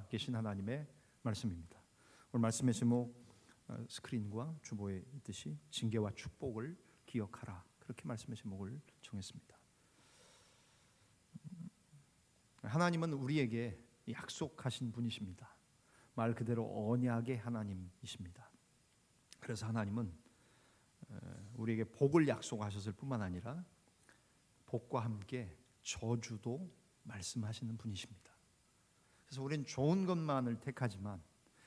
살아계신 하나님의 말씀입니다. 오늘 말씀의 제목 스크린과 주보에 있듯이 징계와 축복을 기억하라, 그렇게 말씀의 제목을 정했습니다. 하나님은 우리에게 약속하신 분이십니다. 말 그대로 언약의 하나님이십니다. 그래서 하나님은 우리에게 복을 약속하셨을 뿐만 아니라 복과 함께 저주도 말씀하시는 분이십니다. 그래서 우리는 좋은 것만을 택하지만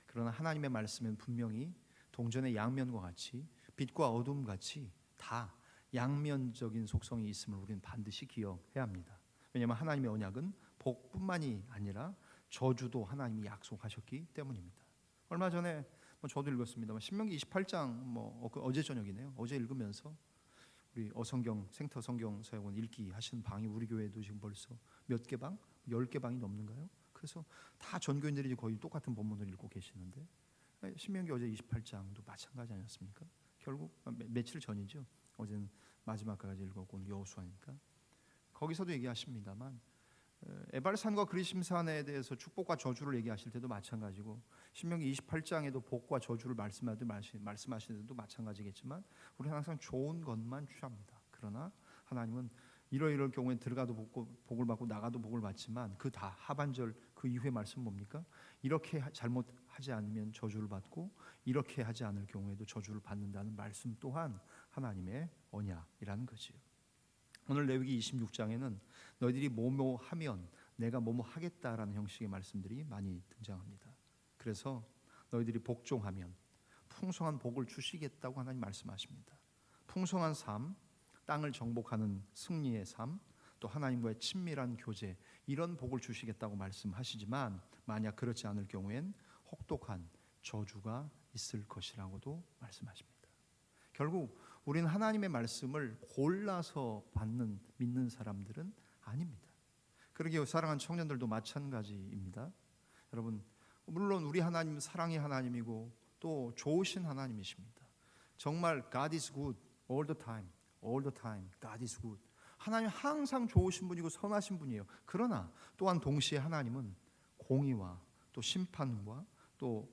그러나 하나님의 말씀은 분명히 동전의 양면과 같이 빛과 어둠 같이 다 양면적인 속성이 있음을 우리는 반드시 기억해야 합니다. 왜냐하면 하나님의 언약은 복뿐만이 아니라 저주도 하나님이 약속하셨기 때문입니다. 얼마 전에 저도 읽었습니다만 신명기 28장 어제 저녁이네요. 어제 읽으면서 우리 어성경 생터 성경 사역원 읽기 하시는 방이 우리 교회도 지금 벌써 몇 개 방? 10개 방이 넘는가요? 그래서 다 전교인들이 거의 똑같은 본문을 읽고 계시는데 신명기 어제 28장도 마찬가지 아니었습니까? 결국 며칠 전이죠. 어제는 마지막까지 읽었고 오늘 여호수아니까 거기서도 얘기하십니다만 에발산과 그리심산에 대해서 축복과 저주를 얘기하실 때도 마찬가지고 신명기 28장에도 복과 저주를 말씀하실 때도 마찬가지겠지만 우리는 항상 좋은 것만 취합니다. 그러나 하나님은 이러이럴 경우에 들어가도 복을 받고 나가도 복을 받지만 그 다 하반절 그 이후의 말씀 뭡니까? 이렇게 잘못하지 않으면 저주를 받고 이렇게 하지 않을 경우에도 저주를 받는다는 말씀 또한 하나님의 언약이라는 거지요. 오늘 레위기 26장에는 너희들이 뭐뭐 하면 내가 뭐뭐 하겠다라는 형식의 말씀들이 많이 등장합니다. 그래서 너희들이 복종하면 풍성한 복을 주시겠다고 하나님 말씀하십니다. 풍성한 삶, 땅을 정복하는 승리의 삶, 또 하나님과의 친밀한 교제, 이런 복을 주시겠다고 말씀하시지만 만약 그렇지 않을 경우엔 혹독한 저주가 있을 것이라고도 말씀하십니다. 결국 우리는 하나님의 말씀을 골라서 믿는 사람들은 아닙니다. 그러기에 사랑하는 청년들도 마찬가지입니다. 여러분, 물론 우리 하나님은 사랑의 하나님이고 또 좋으신 하나님이십니다. 정말 God is good all the time, all the time. God is good. 하나님 항상 좋으신 분이고 선하신 분이에요. 그러나 또한 동시에 하나님은 공의와 또 심판과 또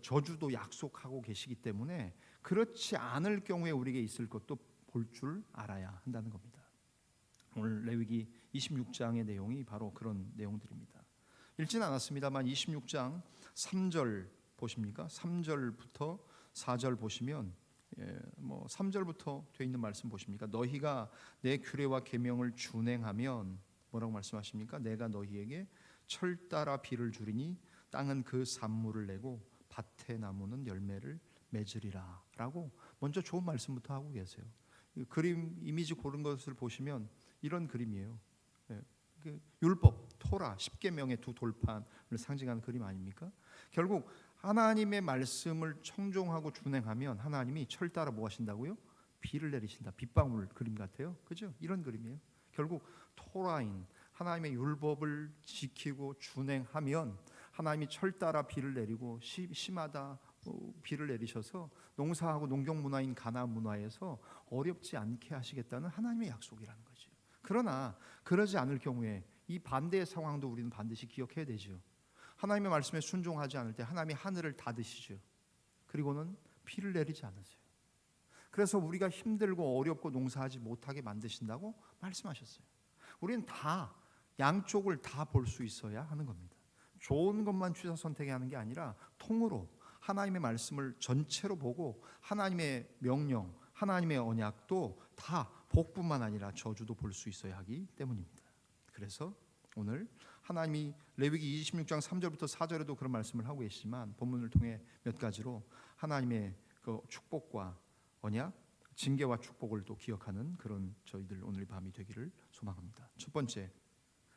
저주도 약속하고 계시기 때문에 그렇지 않을 경우에 우리에게 있을 것도 볼 줄 알아야 한다는 겁니다. 오늘 레위기 26장의 내용이 바로 그런 내용들입니다. 읽지는 않았습니다만 26장 3절 보십니까? 3절부터 4절 보시면 3절부터 되어 있는 말씀 보십니까? 너희가 내 규례와 계명을 준행하면 뭐라고 말씀하십니까? 내가 너희에게 철 따라 비를 주리니 땅은 그 산물을 내고 밭의 나무는 열매를 맺으리라 라고 먼저 좋은 말씀부터 하고 계세요. 그림 이미지 고른 것을 보시면 이런 그림이에요. 율법, 토라, 10계명의 두 돌판을 상징하는 그림 아닙니까? 결국 하나님의 말씀을 청종하고 준행하면 하나님이 철 따라 뭐 하신다고요? 비를 내리신다. 빗방울 그림 같아요. 그죠? 이런 그림이에요. 결국 토라인 하나님의 율법을 지키고 준행하면 하나님이 철 따라 비를 내리고 시마다 비를 내리셔서 농사하고 농경 문화인 가나안 문화에서 어렵지 않게 하시겠다는 하나님의 약속이라는 거죠. 그러나 그러지 않을 경우에 이 반대의 상황도 우리는 반드시 기억해야 되죠. 하나님의 말씀에 순종하지 않을 때 하나님이 하늘을 닫으시죠. 그리고는 비를 내리지 않으세요. 그래서 우리가 힘들고 어렵고 농사하지 못하게 만드신다고 말씀하셨어요. 우리는 다 양쪽을 다 볼 수 있어야 하는 겁니다. 좋은 것만 취사 선택해야 하는 게 아니라 통으로 하나님의 말씀을 전체로 보고 하나님의 명령, 하나님의 언약도 다 복뿐만 아니라 저주도 볼 수 있어야 하기 때문입니다. 그래서 오늘 하나님이 레위기 26장 3절부터 4절에도 그런 말씀을 하고 계시지만 본문을 통해 몇 가지로 하나님의 그 축복과 언약, 징계와 축복을 또 기억하는 그런 저희들 오늘 밤이 되기를 소망합니다. 첫 번째,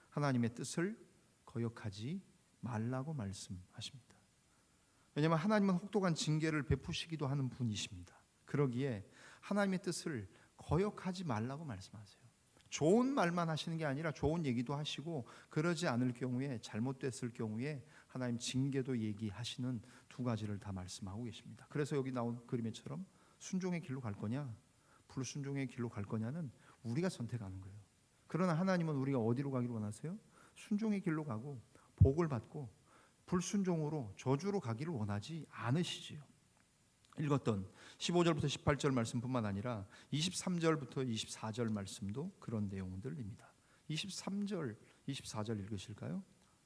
하나님의 뜻을 거역하지 말라고 말씀하십니다. 왜냐하면 하나님은 혹독한 징계를 베푸시기도 하는 분이십니다. 그러기에 하나님의 뜻을 거역하지 말라고 말씀하세요. 좋은 말만 하시는 게 아니라 좋은 얘기도 하시고 그러지 않을 경우에 잘못됐을 경우에 하나님 징계도 얘기하시는 두 가지를 다 말씀하고 계십니다. 그래서 여기 나온 그림처럼 순종의 길로 갈 거냐 불순종의 길로 갈 거냐는 우리가 선택하는 거예요. 그러나 하나님은 우리가 어디로 가기를 원하세요? 순종의 길로 가고 복을 받고 불순종으로 저주로 가기를 원하지 않으시지요. 읽었던 15절부터 18절 말씀뿐만 아니라 23절부터 24절 말씀도 그런 내용들입니다. 23절, 24절 읽으실까요?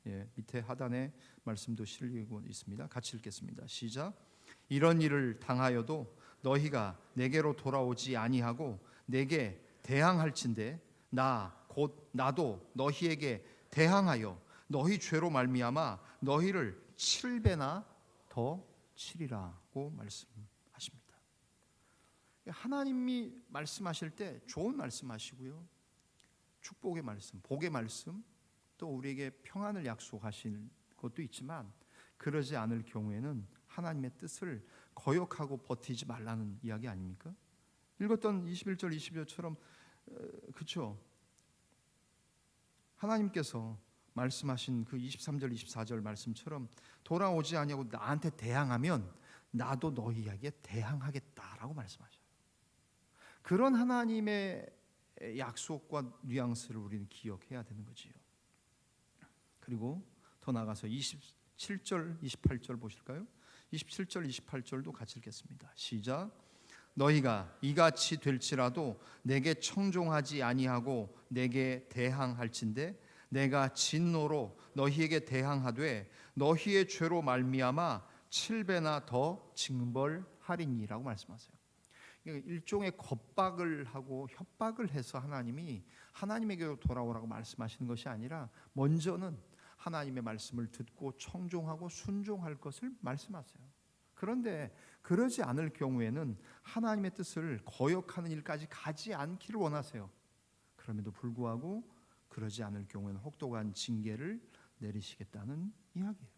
예, 밑에 하단에 말씀도 실리고 있습니다. 같이 읽겠습니다. 시작. 이런 일을 당하여도 너희가 내게로 돌아오지 아니하고 내게 대항할진대 나 곧 나도 너희에게 대항하여 너희 죄로 말미암아 너희를 7배나 더 치리라고 말씀하십니다. 하나님이 말씀하실 때 좋은 말씀하시고요, 축복의 말씀, 복의 말씀, 또 우리에게 평안을 약속하신 것도 있지만 그러지 않을 경우에는 하나님의 뜻을 거역하고 버티지 말라는 이야기 아닙니까? 읽었던 21절 22절처럼 그렇죠. 하나님께서 말씀하신 그 23절 24절 말씀처럼 돌아오지 아니하고 나한테 대항하면 나도 너희에게 대항하겠다라고 말씀하셔요. 그런 하나님의 약속과 뉘앙스를 우리는 기억해야 되는 거지요. 그리고 더 나아가서 27절 28절 보실까요? 27절 28절도 같이 읽겠습니다. 시작. 너희가 이같이 될지라도 내게 청종하지 아니하고 내게 대항할진대 내가 진노로 너희에게 대항하되 너희의 죄로 말미암아 7배나 더 징벌하리니라고 말씀하세요. 일종의 겁박을 하고 협박을 해서 하나님이 하나님에게로 돌아오라고 말씀하시는 것이 아니라 먼저는 하나님의 말씀을 듣고 청종하고 순종할 것을 말씀하세요. 그런데 그러지 않을 경우에는 하나님의 뜻을 거역하는 일까지 가지 않기를 원하세요. 그럼에도 불구하고 그러지 않을 경우에는 혹독한 징계를 내리시겠다는 이야기예요.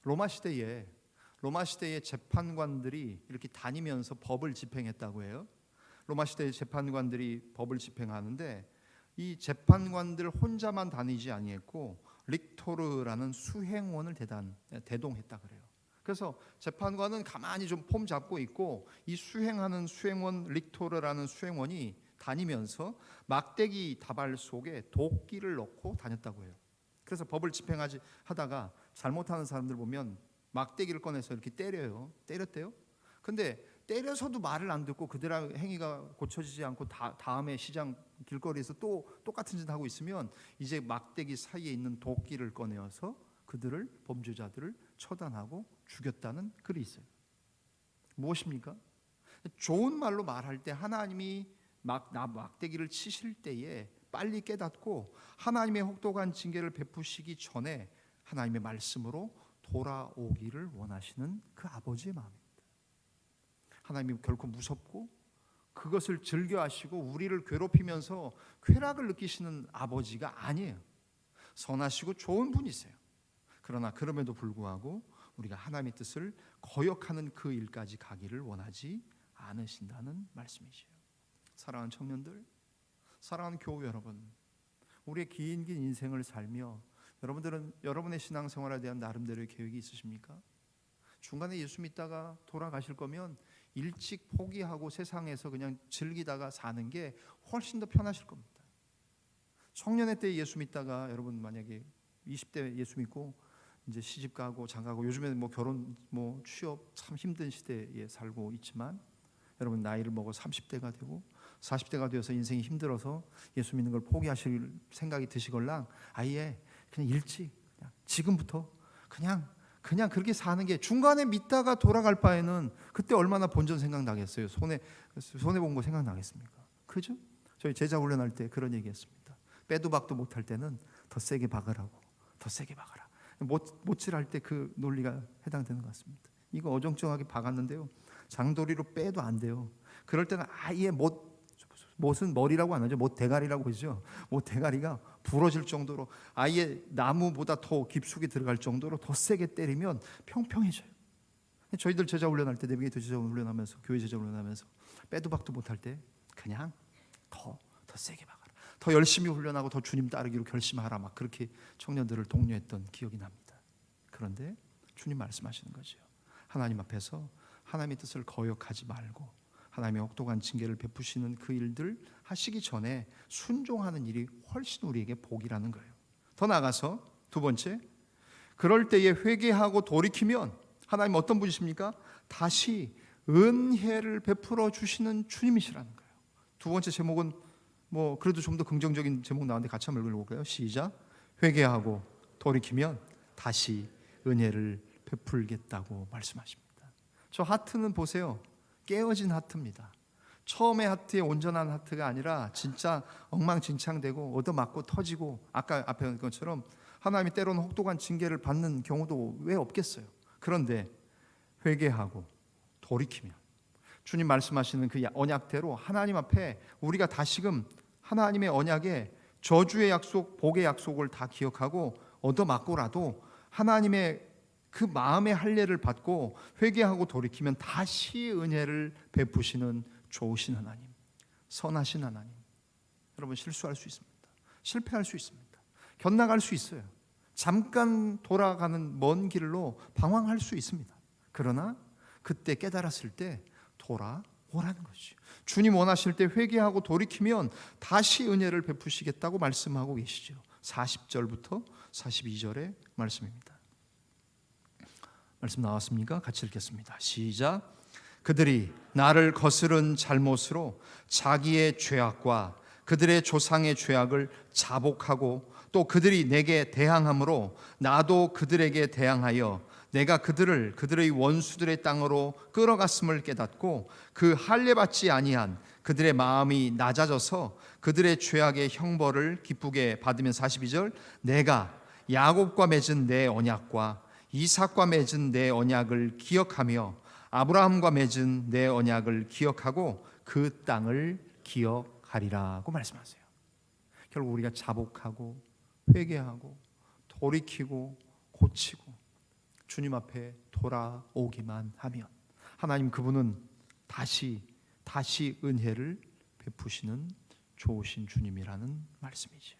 로마 시대에 재판관들이 이렇게 다니면서 법을 집행했다고 해요. 로마 시대의 재판관들이 법을 집행하는데 이 재판관들 혼자만 다니지 아니했고 릭토르라는 수행원을 대동했다 그래요. 그래서 재판관은 가만히 좀 폼 잡고 있고 이 수행하는 수행원 릭토르라는 수행원이 다니면서 막대기 다발 속에 도끼를 넣고 다녔다고 해요. 그래서 법을 집행하지 하다가 잘못하는 사람들 보면 막대기를 꺼내서 이렇게 때렸대요. 근데 때려서도 말을 안 듣고 그들의 행위가 고쳐지지 않고 다음에 시장 길거리에서 또 똑같은 짓 하고 있으면 이제 막대기 사이에 있는 도끼를 꺼내어서 그들을 범죄자들을 처단하고 죽였다는 글이 있어요. 무엇입니까? 좋은 말로 말할 때 하나님이 막대기를 치실 때에 빨리 깨닫고 하나님의 혹독한 징계를 베푸시기 전에 하나님의 말씀으로 돌아오기를 원하시는 그 아버지의 마음입니다. 하나님이 결코 무섭고 그것을 즐겨하시고 우리를 괴롭히면서 쾌락을 느끼시는 아버지가 아니에요. 선하시고 좋은 분이세요. 그러나 그럼에도 불구하고 우리가 하나님의 뜻을 거역하는 그 일까지 가기를 원하지 않으신다는 말씀이시죠. 사랑하는 청년들, 사랑하는 교우 여러분, 우리의 긴 인생을 살며 여러분들은 여러분의 신앙생활에 대한 나름대로의 계획이 있으십니까? 중간에 예수 믿다가 돌아가실 거면 일찍 포기하고 세상에서 그냥 즐기다가 사는 게 훨씬 더 편하실 겁니다. 청년의 때 예수 믿다가 여러분 만약에 20대 예수 믿고 이제 시집가고 장가고 요즘에는 뭐 결혼 뭐 취업 참 힘든 시대에 살고 있지만 여러분 나이를 먹어 30대가 되고 40대가 되어서 인생이 힘들어서 예수 믿는 걸 포기하실 생각이 드시걸랑 아예 그냥 일찍 그냥 지금부터 그냥 그렇게 사는 게 중간에 믿다가 돌아갈 바에는 그때 얼마나 본전 생각나겠어요. 손해 본 거 생각나겠습니까? 그죠? 저희 제자 훈련할 때 그런 얘기했습니다. 빼도 박도 못할 때는 더 세게 박으라고. 더 세게 박아라. 못질할 때 그 논리가 해당되는 것 같습니다. 이거 어정쩡하게 박았는데요. 장도리로 빼도 안 돼요. 그럴 때는 아예 못은 머리라고 안 하죠. 못 대가리라고 하죠. 못 대가리가 부러질 정도로 아예 나무보다 더 깊숙이 들어갈 정도로 더 세게 때리면 평평해져요. 저희들 제자 훈련할 때 내비게이터 제자 훈련하면서 교회 제자 훈련하면서 빼도 박도 못할 때 그냥 더 세게 박아라. 더 열심히 훈련하고 더 주님 따르기로 결심하라. 막 그렇게 청년들을 독려했던 기억이 납니다. 그런데 주님 말씀하시는 거죠. 하나님 앞에서 하나님의 뜻을 거역하지 말고 하나님의 혹독한 징계를 베푸시는 그 일들 하시기 전에 순종하는 일이 훨씬 우리에게 복이라는 거예요. 더 나아가서 두 번째, 그럴 때에 회개하고 돌이키면 하나님 어떤 분이십니까? 다시 은혜를 베풀어 주시는 주님이시라는 거예요. 두 번째 제목은 그래도 좀 더 긍정적인 제목 나왔는데 같이 한번 읽어볼까요? 시작. 회개하고 돌이키면 다시 은혜를 베풀겠다고 말씀하십니다. 저 하트는 보세요. 깨어진 하트입니다. 처음에 하트의 온전한 하트가 아니라 진짜 엉망진창되고 얻어맞고 터지고 아까 앞에 한 것처럼 하나님이 때로는 혹독한 징계를 받는 경우도 왜 없겠어요. 그런데 회개하고 돌이키면 주님 말씀하시는 그 언약대로 하나님 앞에 우리가 다시금 하나님의 언약에 저주의 약속, 복의 약속을 다 기억하고 얻어맞고라도 하나님의 그 마음의 할례를 받고 회개하고 돌이키면 다시 은혜를 베푸시는 좋으신 하나님, 선하신 하나님. 여러분 실수할 수 있습니다. 실패할 수 있습니다. 곁나갈 수 있어요. 잠깐 돌아가는 먼 길로 방황할 수 있습니다. 그러나 그때 깨달았을 때 돌아오라는 것이죠. 주님 원하실 때 회개하고 돌이키면 다시 은혜를 베푸시겠다고 말씀하고 계시죠. 40절부터 42절의 말씀입니다. 말씀 나왔습니까? 같이 읽겠습니다. 시작. 그들이 나를 거스른 잘못으로 자기의 죄악과 그들의 조상의 죄악을 자복하고 또 그들이 내게 대항함으로 나도 그들에게 대항하여 내가 그들의 원수들의 땅으로 끌어갔음을 깨닫고 그 할례받지 아니한 그들의 마음이 낮아져서 그들의 죄악의 형벌을 기쁘게 받으면 42절 내가 야곱과 맺은 내 언약과 이삭과 맺은 내 언약을 기억하며 아브라함과 맺은 내 언약을 기억하고 그 땅을 기억하리라고 말씀하세요. 결국 우리가 자복하고 회개하고 돌이키고 고치고 주님 앞에 돌아오기만 하면 하나님 그분은 다시 은혜를 베푸시는 좋으신 주님이라는 말씀이죠.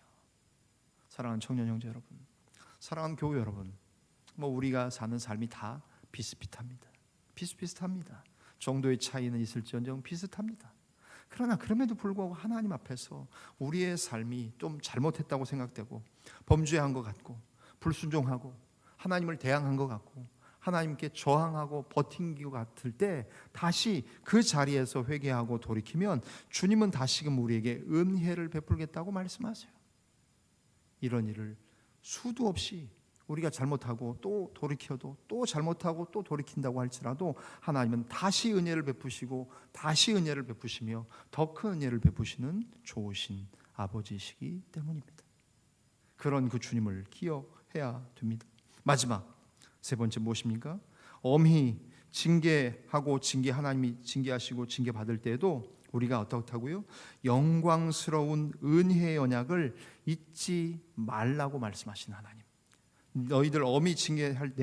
사랑하는 청년 형제 여러분, 사랑하는 교회 여러분, 우리가 사는 삶이 다 비슷비슷합니다. 정도의 차이는 있을지언정 비슷합니다. 그러나 그럼에도 불구하고 하나님 앞에서 우리의 삶이 좀 잘못했다고 생각되고 범죄한 것 같고 불순종하고 하나님을 대항한 것 같고 하나님께 저항하고 버틴 것 같을 때 다시 그 자리에서 회개하고 돌이키면 주님은 다시금 우리에게 은혜를 베풀겠다고 말씀하세요. 이런 일을 수도 없이 우리가 잘못하고 또 돌이켜도 또 잘못하고 또 돌이킨다고 할지라도 하나님은 다시 은혜를 베푸시고 다시 은혜를 베푸시며 더 큰 은혜를 베푸시는 좋으신 아버지이시기 때문입니다. 그런 그 주님을 기억해야 됩니다. 마지막 세 번째 무엇입니까? 엄히 징계하고 하나님이 징계하시고 징계받을 때에도 우리가 어떻다고요? 영광스러운 은혜의 언약을 잊지 말라고 말씀하신 하나님. 너희들을 엄히 징계할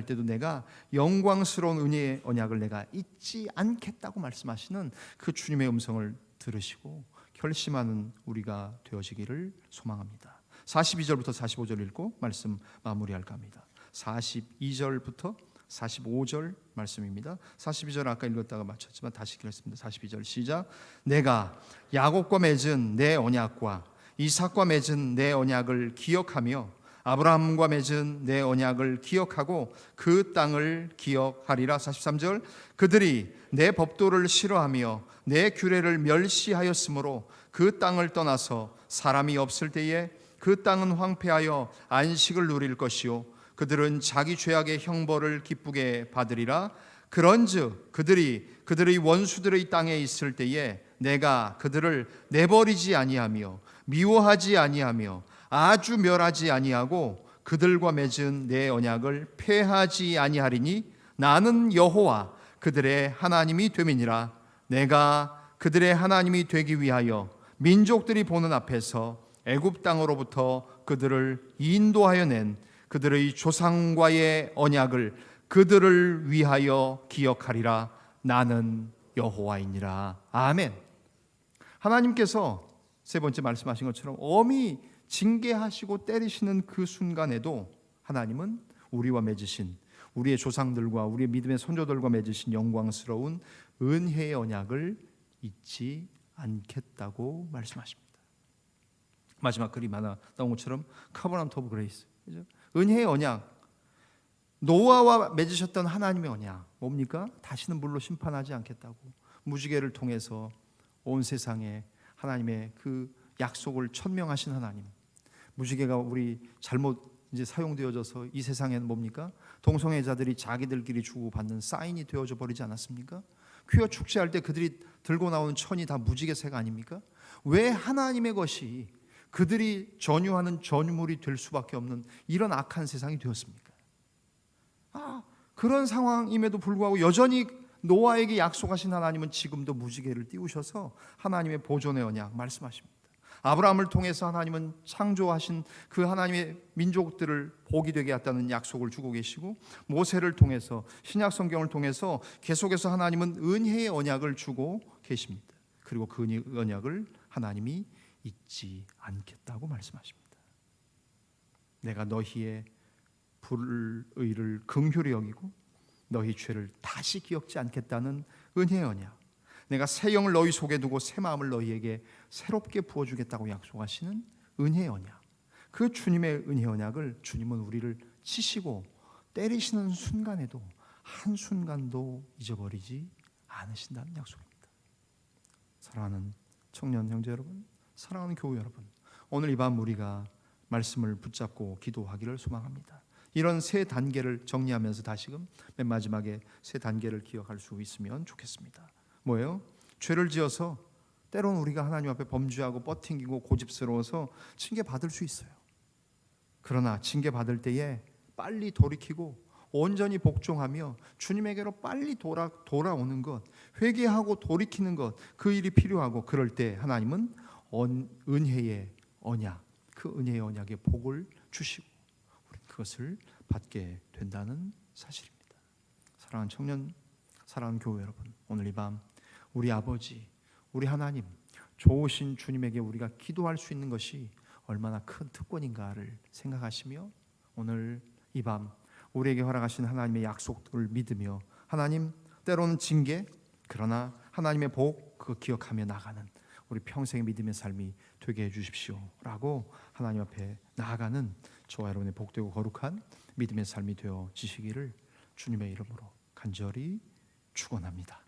때도 내가 영광스러운 은혜의 언약을 내가 잊지 않겠다고 말씀하시는 그 주님의 음성을 들으시고 결심하는 우리가 되어지기를 소망합니다. 42절부터 45절 읽고 말씀 마무리할까 합니다. 42절부터 45절 말씀입니다. 42절 아까 읽었다가 마쳤지만 다시 읽겠습니다. 42절 시작. 내가 야곱과 맺은 내 언약과 이삭과 맺은 내 언약을 기억하며 아브라함과 맺은 내 언약을 기억하고 그 땅을 기억하리라. 43절 그들이 내 법도를 싫어하며 내 규례를 멸시하였으므로 그 땅을 떠나서 사람이 없을 때에 그 땅은 황폐하여 안식을 누릴 것이요 그들은 자기 죄악의 형벌을 기쁘게 받으리라. 그런즉 그들의 원수들의 땅에 있을 때에 내가 그들을 내버리지 아니하며 미워하지 아니하며 아주 멸하지 아니하고 그들과 맺은 내 언약을 폐하지 아니하리니 나는 여호와 그들의 하나님이 됨이니라. 내가 그들의 하나님이 되기 위하여 민족들이 보는 앞에서 애굽 땅으로부터 그들을 인도하여 낸 그들의 조상과의 언약을 그들을 위하여 기억하리라. 나는 여호와이니라. 아멘. 하나님께서 세 번째 말씀하신 것처럼 엄히 징계하시고 때리시는 그 순간에도 하나님은 우리와 맺으신 우리의 조상들과 우리의 믿음의 선조들과 맺으신 영광스러운 은혜의 언약을 잊지 않겠다고 말씀하십니다. 마지막 그림 하나 나온 것처럼 커버넌트 오브 그레이스, 은혜의 언약, 노아와 맺으셨던 하나님의 언약 뭡니까? 다시는 물로 심판하지 않겠다고, 무지개를 통해서 온 세상에 하나님의 그 약속을 천명하신 하나님. 무지개가 우리 잘못 이제 사용되어져서 이 세상에는 뭡니까? 동성애자들이 자기들끼리 주고받는 사인이 되어져 버리지 않았습니까? 퀴어 축제할 때 그들이 들고 나오는 천이 다 무지개색 아닙니까? 왜 하나님의 것이 그들이 전유하는 전유물이 될 수밖에 없는 이런 악한 세상이 되었습니까? 그런 상황임에도 불구하고 여전히 노아에게 약속하신 하나님은 지금도 무지개를 띄우셔서 하나님의 보존의 언약 말씀하십니다. 아브라함을 통해서 하나님은 창조하신 그 하나님의 민족들을 복이 되게 했다는 약속을 주고 계시고, 모세를 통해서 신약 성경을 통해서 계속해서 하나님은 은혜의 언약을 주고 계십니다. 그리고 그 언약을 하나님이 잊지 않겠다고 말씀하십니다. 내가 너희의 불의를 긍휼히 여기고 너희 죄를 다시 기억지 않겠다는 은혜의 언약, 내가 새 영을 너희 속에 두고 새 마음을 너희에게 새롭게 부어주겠다고 약속하시는 은혜의 언약, 그 주님의 은혜의 언약을 주님은 우리를 치시고 때리시는 순간에도 한순간도 잊어버리지 않으신다는 약속입니다. 사랑하는 청년 형제 여러분, 사랑하는 교우 여러분, 오늘 이 밤 우리가 말씀을 붙잡고 기도하기를 소망합니다. 이런 세 단계를 정리하면서 다시금 맨 마지막에 세 단계를 기억할 수 있으면 좋겠습니다. 뭐예요? 죄를 지어서 때로는 우리가 하나님 앞에 범죄하고 뻗팅기고 고집스러워서 징계받을 수 있어요. 그러나 징계받을 때에 빨리 돌이키고 온전히 복종하며 주님에게로 빨리 돌아오는 것, 회개하고 돌이키는 것, 그 일이 필요하고, 그럴 때 하나님은 은혜의 언약, 그 은혜의 언약의 복을 주시고 우리는 그것을 받게 된다는 사실입니다. 사랑하는 청년, 사랑하는 교회 여러분, 오늘 이 밤 우리 아버지, 우리 하나님, 좋으신 주님에게 우리가 기도할 수 있는 것이 얼마나 큰 특권인가를 생각하시며, 오늘 이 밤 우리에게 허락하신 하나님의 약속을 믿으며, 하나님 때로는 징계, 그러나 하나님의 복, 그거 기억하며 나가는 우리 평생의 믿음의 삶이 되게 해주십시오 라고 하나님 앞에 나아가는 저와 여러분의 복되고 거룩한 믿음의 삶이 되어지시기를 주님의 이름으로 간절히 축원합니다.